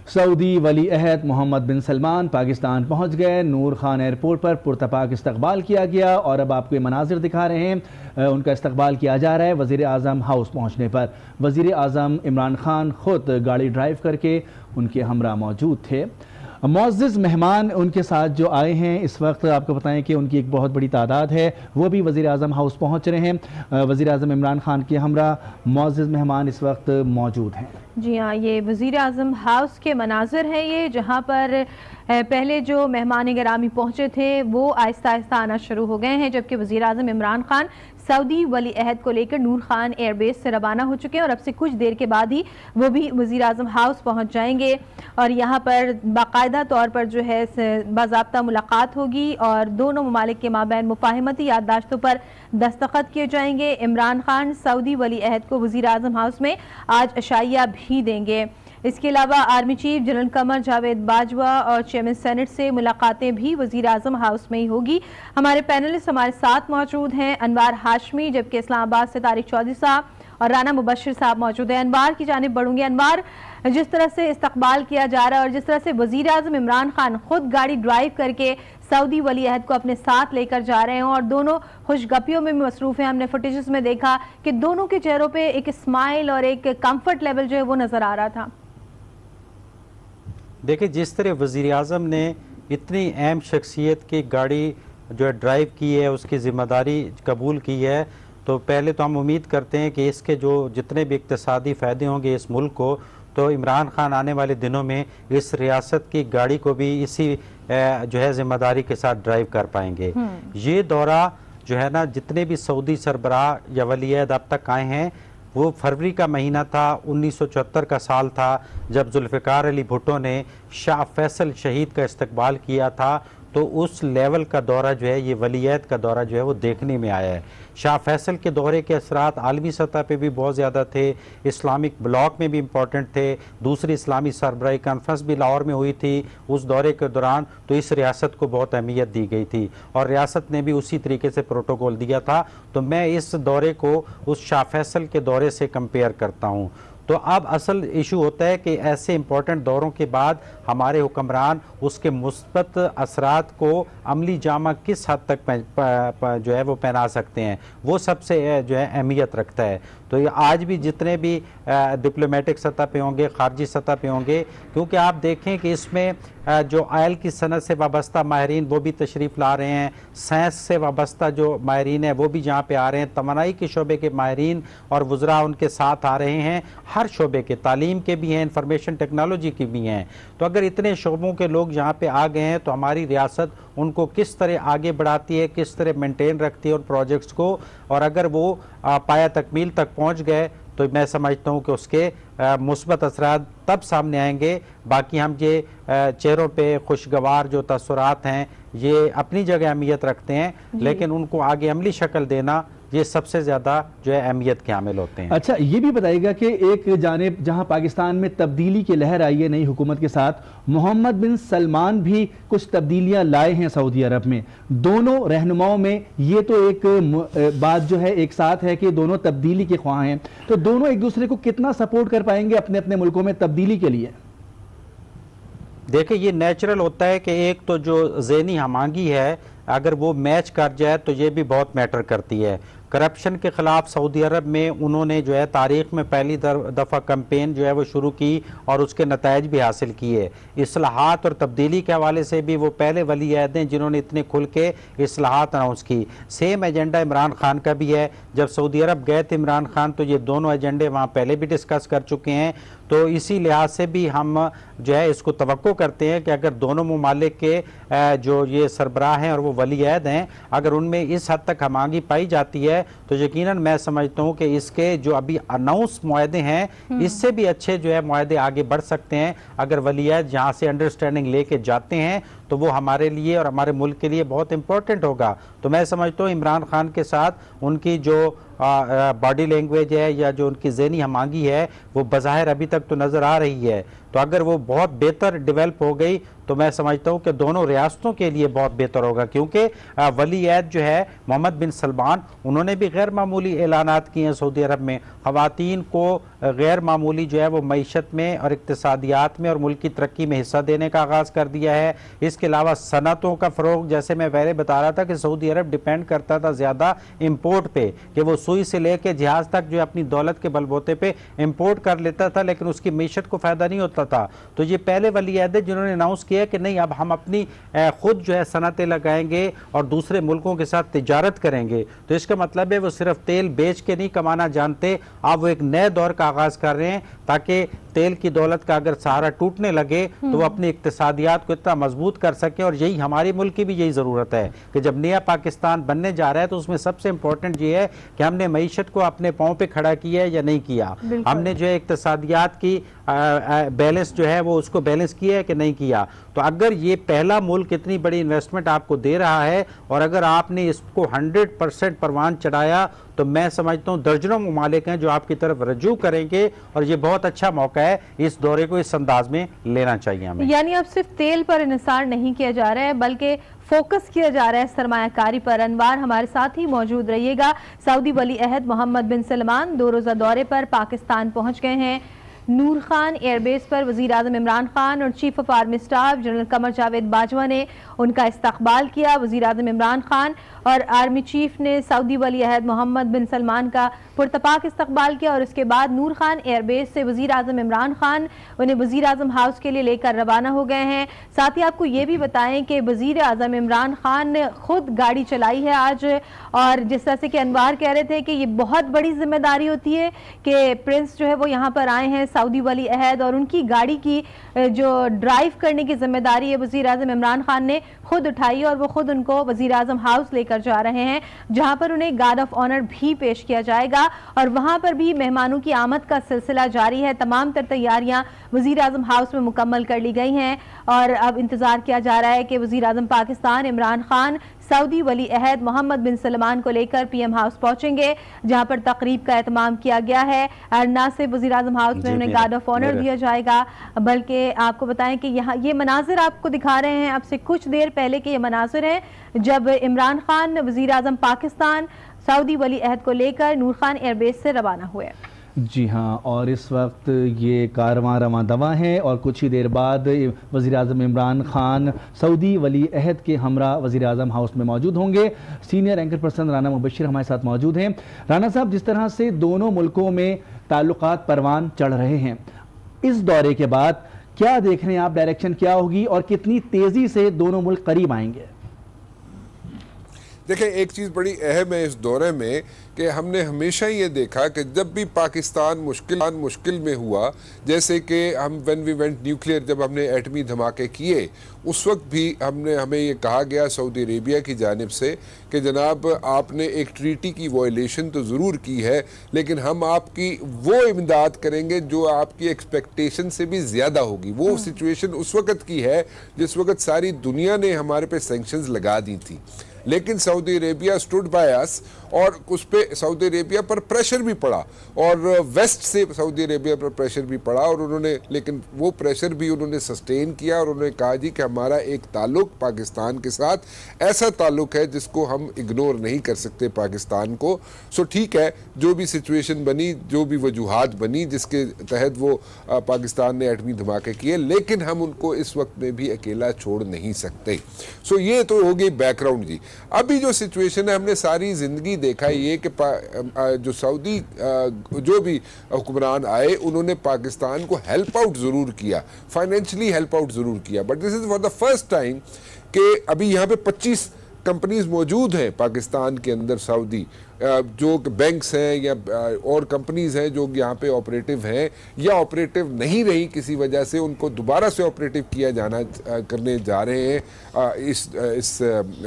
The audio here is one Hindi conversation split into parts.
सऊदी वली अहद मोहम्मद बिन सलमान पाकिस्तान पहुंच गए। नूर खान एयरपोर्ट पर पुरतपाक इस्तकबाल किया गया और अब आपको ये मनाजिर दिखा रहे हैं। उनका इस्तकबाल किया जा रहा है। वज़ीर आज़म हाउस पहुंचने पर वज़ीर आज़म इमरान खान खुद गाड़ी ड्राइव करके उनके हमरा मौजूद थे। मुअज़्ज़िज़ मेहमान उनके साथ जो आए हैं, इस वक्त आपको बताएं कि उनकी एक बहुत बड़ी तादाद है, वो भी वज़ीर आज़म हाउस पहुंच रहे हैं। वज़ीर आज़म इमरान खान के हमरा मुअज़्ज़िज़ मेहमान इस वक्त मौजूद हैं। जी हाँ, ये वज़ीर आज़म हाउस के मनाज़िर हैं ये, जहाँ पर पहले जो मेहमान गिरामी पहुँचे थे वो आहिस्ता आहिस्ता आना शुरू हो गए हैं, जबकि वज़ीर आज़म इमरान खान सऊदी वली अहद को लेकर नूर खान एयरबेस से रवाना हो चुके हैं और अब से कुछ देर के बाद ही वो भी वज़ीर आज़म हाउस पहुँच जाएंगे और यहाँ पर बाकायदा तौर पर जो है बाज़ाब्ता मुलाकात होगी और दोनों ममालिक के माबैन मुफाहमती याददाश्तों पर दस्तखत किए जाएंगे। इमरान खान सऊदी वली अहद को वज़ीर आज़म हाउस में आज अशाइया भी देंगे। इसके अलावा army chief general Qamar Javed Bajwa और चेयरमैन सेनेट से मुलाकातें भी वज़ीर आज़म हाउस में ही होगी। हमारे पैनलिस्ट हमारे साथ मौजूद हैं अनवार हाशमी, जबकि इस्लामाबाद से तारिक चौधरी साहब और राना मुबशिर साहब मौजूद हैं। अनवार की जानिब बढ़ूंगी। अनवार, जिस तरह से इस्तकबाल किया जा रहा है और जिस तरह से वज़ीर आज़म इमरान खान खुद गाड़ी ड्राइव करके सऊदी वली अहद को अपने साथ लेकर जा रहे हैं और दोनों खुशगपियों में भी मसरूफ़ हैं, हमने फुटेजेस में देखा कि दोनों के चेहरों पे एक स्माइल और एक कंफर्ट लेवल जो है वो नज़र आ रहा था। देखिए, जिस तरह वज़ीर आज़म ने इतनी अहम शख्सियत की गाड़ी जो है ड्राइव की है, उसकी ज़िम्मेदारी कबूल की है, तो पहले तो हम उम्मीद करते हैं कि इसके जो जितने भी इक़्तिसादी फ़ायदे होंगे इस मुल्क को, तो इमरान खान आने वाले दिनों में इस रियासत की गाड़ी को भी इसी जो है ज़िम्मेदारी के साथ ड्राइव कर पाएंगे। ये दौरा जो है ना, जितने भी सऊदी सरबराह या वली अहद अब तक आए हैं, वो फरवरी का महीना था, 1974 का साल था, जब जुल्फ़िकार अली भुट्टो ने शाह फैसल शहीद का इस्तकबाल किया था। तो उस लेवल का दौरा जो है, ये वली अहद का दौरा जो है वो देखने में आया है। शाह फैसल के दौरे के असरात आलमी सतह पे भी बहुत ज़्यादा थे, इस्लामिक ब्लॉक में भी इम्पॉर्टेंट थे। दूसरी इस्लामी सरबराही कॉन्फ्रेंस भी लाहौर में हुई थी उस दौरे के दौरान, तो इस रियासत को बहुत अहमियत दी गई थी और रियासत ने भी उसी तरीके से प्रोटोकॉल दिया था। तो मैं इस दौरे को उस शाह फैसल के दौरे से कंपेयर करता हूँ। तो अब असल इशू होता है कि ऐसे इम्पोर्टेंट दौरों के बाद हमारे हुक्मरान उसके मुस्बत असरात को अमली जामा किस हद तक जो है वो पहना सकते हैं, वो सबसे जो है अहमियत रखता है। तो ये आज भी जितने भी डिप्लोमेटिक सतह पे होंगे, खारजी सतह पे होंगे, क्योंकि आप देखें कि इसमें जो आयल की सनत से वाबस्ता माहिरीन वो भी तशरीफ़ ला रहे हैं, साइंस से वाबस्ता जो माहिरीन है वो भी जहाँ पे आ रहे हैं, तवानाई के शोबे के माहिरीन और वज़रा उनके साथ आ रहे हैं, हर शोबे के, तालीम के भी हैं, इंफॉर्मेशन टेक्नोलॉजी के भी हैं। तो अगर इतने शोबों के लोग यहाँ पे आ गए हैं, तो हमारी रियासत उनको किस तरह आगे बढ़ाती है, किस तरह मेंटेन रखती है उन प्रोजेक्ट्स को, और अगर वो पाया तकमील तक पहुँच गए तो मैं समझता हूँ कि उसके मुस्बत असरात तब सामने आएंगे। बाकी हम ये चेहरों पे खुशगवार जो तसुरात हैं ये अपनी जगह अहमियत रखते हैं, लेकिन उनको आगे अमली शक्ल देना ये सबसे ज़्यादा जो है अहमियत के हामिल होते हैं। अच्छा, ये भी बताइएगा कि एक जानिब जहां पाकिस्तान में तब्दीली की लहर आई है नई हुकूमत के साथ, मोहम्मद बिन सलमान भी कुछ तब्दीलियां लाए हैं सऊदी अरब में। दोनों रहनुमाओं में ये तो एक बात जो है एक साथ है कि दोनों तब्दीली के ख्वाह हैं, तो दोनों एक दूसरे को कितना सपोर्ट कर पाएंगे अपने अपने मुल्कों में तब्दीली के लिए? देखिए, ये नेचुरल होता है कि एक तो जो ज़हनी हमांगी है, अगर वो मैच कर जाए तो ये भी बहुत मैटर करती है। करप्शन के ख़िलाफ़ सऊदी अरब में उन्होंने जो है तारीख़ में पहली दफ़ा कैंपेन जो है वो शुरू की और उसके नताइज भी हासिल किए। इस्लाहात और तब्दीली के हवाले से भी वो पहले वली अहद हैं जिन्होंने इतने खुल के इस्लाहात अनाउंस की। सेम एजेंडा इमरान खान का भी है। जब सऊदी अरब गए थे इमरान खान, तो ये दोनों एजेंडे वहाँ पहले भी डिस्कस कर चुके हैं। तो इसी लिहाज से भी हम जो है इसको तवक्को करते हैं कि अगर दोनों ममालिक के जो ये सरबराह हैं और वो वली अहद हैं, अगर उनमें इस हद तक हमांगी पाई जाती है, तो यकीनन मैं समझता हूँ कि इसके जो अभी अनाउंस मुआहदे हैं इससे भी अच्छे जो है मुआहदे आगे बढ़ सकते हैं। अगर वली अहद यहाँ से अंडरस्टैंडिंग लेके जाते हैं तो वो हमारे लिए और हमारे मुल्क के लिए बहुत इंपॉर्टेंट होगा। तो मैं समझता हूँ इमरान खान के साथ उनकी जो बॉडी लैंग्वेज है या जो उनकी ज़हनी हमांगी है वो बज़ाहिर अभी तक तो नज़र आ रही है। तो अगर वो बहुत बेहतर डेवलप हो गई तो मैं समझता हूँ कि दोनों रियासतों के लिए बहुत बेहतर होगा, क्योंकि वली अहद जो है मोहम्मद बिन सलमान, उन्होंने भी गैर मामूली ऐलानात किए हैं सऊदी अरब में। ख़वातीन को गैर मामूली जो है वो मईशत में और इक्तिसादियात में और मुल्क की तरक्की में हिस्सा देने का आगाज़ कर दिया है। इसके अलावा सनतों का फ़रोग, जैसे मैं पहले बता रहा था कि सऊदी अरब डिपेंड करता था ज़्यादा इम्पोर्ट पे, कि वो सुई से लेके जहाज़ तक जो अपनी दौलत के बलबोते पे इम्पोर्ट कर लेता था, लेकिन उसकी मईशत को फ़ायदा नहीं होता था। तो ये पहले वली अहद है जिन्होंने अनाउंस किया कि नहीं, अब हम अपनी खुद जो है सनतें लगाएंगे और दूसरे मुल्कों के साथ तिजारत करेंगे। तो इसका मतलब है वो सिर्फ तेल बेच के नहीं कमाना जानते, अब वो एक नए दौर का आगाज़ कर रहे हैं, ताकि तेल की दौलत का अगर सहारा टूटने लगे तो वो अपनी इक्तिसादियात को इतना मजबूत कर सके। और यही हमारे मुल्क की भी यही ज़रूरत है कि जब नया पाकिस्तान बनने जा रहा है तो उसमें सबसे इंपॉर्टेंट ये है कि हमने मईशत को अपने पाँव पे खड़ा किया है या नहीं किया, हमने जो है इक्तिसादियात की बैलेंस जो है वो उसको बैलेंस किया है कि नहीं किया। तो अगर ये पहला मुल्क इतनी बड़ी इन्वेस्टमेंट आपको दे रहा है और अगर आपने इसको 100% परवान चढ़ाया, तो मैं समझता हूँ दर्जनों ममालिक हैं जो आपकी तरफ रजू करेंगे, और ये बहुत अच्छा मौका है, इस दौरे को इस अंदाज में लेना चाहिए हमें। यानी अब सिर्फ तेल पर इन्हिसार नहीं किया जा रहा है, बल्कि फोकस किया जा रहा है सरमायाकारी पर। अनवार हमारे साथ ही मौजूद रहिएगा। सऊदी वली अहद मोहम्मद बिन सलमान 2 रोज़ा दौरे पर पाकिस्तान पहुंच गए हैं। नूर खान एयरबेस पर वज़ीर आज़म इमरान खान और chief of army staff general Qamar Javed Bajwa ने उनका इस्तकबाल किया। वज़ीर आज़म इमरान खान और आर्मी चीफ ने सऊदी वली अहद मोहम्मद बिन सलमान का पुरतपाक इस्तकबाल किया और उसके बाद नूर खान एयरबेस से वज़ीर आज़म इमरान खान उन्हें वज़ीर आज़म हाउस के लिए लेकर रवाना हो गए हैं। साथ ही आपको ये भी बताएं कि वज़ीर आज़म इमरान खान ने खुद गाड़ी चलाई है आज, और जिस तरह से कि अनवार कह रहे थे कि ये बहुत बड़ी जिम्मेदारी होती है कि प्रिंस जो है वो यहाँ पर आए हैं सऊदी वली अहद, और उनकी गाड़ी की जो ड्राइव करने की जिम्मेदारी है वज़ीर आज़म इमरान खान ने खुद उठाई और वो खुद उनको वज़ीर आज़म हाउस लेकर जा रहे हैं, जहाँ पर उन्हें गार्ड ऑफ ऑनर भी पेश किया जाएगा और वहाँ पर भी मेहमानों की आमद का सिलसिला जारी है। तमाम तर तैयारियाँ वज़ीर आज़म हाउस में मुकम्मल कर ली गई हैं और अब इंतज़ार किया जा रहा है कि वज़ीर आज़म पाकिस्तान इमरान खान सऊदी वली अहद मोहम्मद बिन सलमान को लेकर पीएम हाउस पहुंचेंगे, जहां पर तकरीब का एहतमाम किया गया है। और न सिर्फ वज़ीर आज़म हाउस में उन्हें गार्ड ऑफ ऑनर दिया जाएगा, बल्कि आपको बताएं कि यहाँ ये मनाजिर आपको दिखा रहे हैं अब से कुछ देर पहले के ये मनाजिर हैं जब इमरान खान वज़ीर आज़म पाकिस्तान सऊदी वली अहद को लेकर नूर खान एयरबेस से रवाना हुए। जी हाँ, और इस वक्त ये कारवां रवां दवा है और कुछ ही देर बाद वज़ीर आज़म इमरान खान सऊदी वली अहद के हमरा वज़ीर आज़म हाउस में मौजूद होंगे। Senior anchor person Rana Mubashir हमारे साथ मौजूद हैं। राना साहब, जिस तरह से दोनों मुल्कों में ताल्लुकात परवान चढ़ रहे हैं, इस दौरे के बाद क्या देख रहे हैं आप, डायरेक्शन क्या होगी और कितनी तेज़ी से दोनों मुल्क करीब आएंगे? देखें, एक चीज़ बड़ी अहम है इस दौरे में कि हमने हमेशा ये देखा कि जब भी पाकिस्तान मुश्किल में हुआ, जैसे कि हम व्हेन वी वेंट न्यूक्लियर, जब हमने एटमी धमाके किए, उस वक्त भी हमें ये कहा गया सऊदी अरेबिया की जानिब से कि जनाब आपने एक ट्रीटी की वायलेशन तो ज़रूर की है, लेकिन हम आपकी वो इमदाद करेंगे जो आपकी एक्सपेक्टेशन से भी ज़्यादा होगी। वो सिचुएशन उस वक़्त की है जिस वक़्त सारी दुनिया ने हमारे पे सैंक्शंस लगा दी थी, लेकिन Saudi Arabia stood by us और उस पर सऊदी अरेबिया पर प्रेशर भी पड़ा और वेस्ट से सऊदी अरेबिया पर प्रेशर भी पड़ा और उन्होंने, लेकिन वो प्रेशर भी उन्होंने सस्टेन किया और उन्होंने कहा जी कि हमारा एक ताल्लुक पाकिस्तान के साथ ऐसा ताल्लुक है जिसको हम इग्नोर नहीं कर सकते पाकिस्तान को। सो ठीक है, जो भी सिचुएशन बनी, जो भी वजूहात बनी जिसके तहत वो पाकिस्तान ने एटमी धमाके किए, लेकिन हम उनको इस वक्त में भी अकेला छोड़ नहीं सकते। सो ये तो हो गई बैकग्राउंड जी। अभी जो सिचुएशन है, हमने सारी ज़िंदगी देखा ये कि जो सऊदी जो भी हुक्मरान आए उन्होंने पाकिस्तान को हेल्प आउट ज़रूर किया, फाइनेंशियली हेल्प आउट ज़रूर किया, but this is for the first time कि अभी यहाँ पे 25 कंपनीज मौजूद हैं पाकिस्तान के अंदर, सऊदी जो बैंक्स हैं या और कंपनीज हैं जो यहाँ पे ऑपरेटिव हैं या ऑपरेटिव नहीं रही किसी वजह से, उनको दोबारा से ऑपरेटिव किया जाना करने जा रहे हैं इस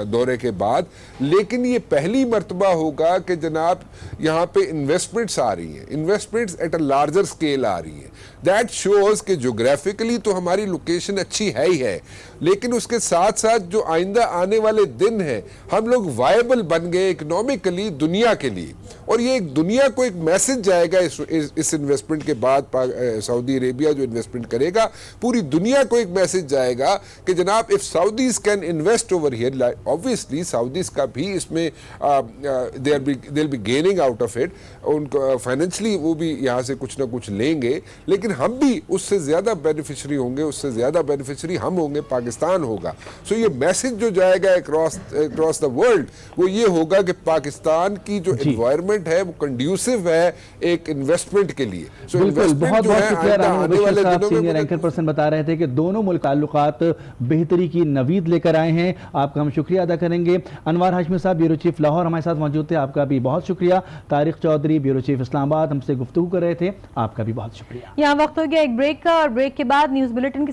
दौरे के बाद। लेकिन ये पहली मर्तबा होगा कि जनाब यहाँ पे इन्वेस्टमेंट्स आ रही हैं, investments at a larger scale आ रही हैं। दैट शोज़ कि जोग्राफिकली तो हमारी लोकेशन अच्छी है ही है, लेकिन उसके साथ साथ जो आइंदा आने वाले दिन हैं हम लोग वायबल बन गए इकोनॉमिकली, दुनिया दुनिया के लिए, और ये एक दुनिया को एक मैसेज जाएगा इस इन्वेस्टमेंट के बाद। सऊदी अरेबिया जो इन्वेस्टमेंट करेगा, पूरी दुनिया को एक मैसेज जाएगा कि जनाब if साउदीज can invest over here, obviously साउदीज का भी इसमें they will be gaining out of it, उनको फाइनेंशियली वो भी यहाँ से कुछ ना कुछ लेंगे, लेकिन हम भी उससे ज्यादा बेनिफिशियरी होंगे, उससे ज्यादा बेनिफिशियरी हम होंगे, पाकिस्तान होगा। सो ये मैसेज जो जाएगा अक्रॉस द वर्ल्ड वो ये होगा कि पाकिस्तान की जो एनवायरनमेंट है वो कंड्यूसिव है एक इन्वेस्टमेंट के लिए। बिल्कुल, बहुत बहुत शुक्रिया राना मुबश्शिर साहब, सीनियर एंकर पर्सन बता रहे थे कि दोनों मुल्क ताल्लुकात बेहतरी की नवीद लेकर आए हैं। आपका हम शुक्रिया अदा करेंगे। अनवार हाशमी साहब, ब्यूरो चीफ लाहौर हमारे साथ मौजूद थे, आपका भी बहुत शुक्रिया। तारिक चौधरी, ब्यूरो चीफ इस्लामाबाद, हमसे गुफ्तगू कर रहे थे, आपका भी बहुत शुक्रिया। यहाँ वक्त हो गया एक ब्रेक का, और ब्रेक के बाद न्यूज बुलेटिन के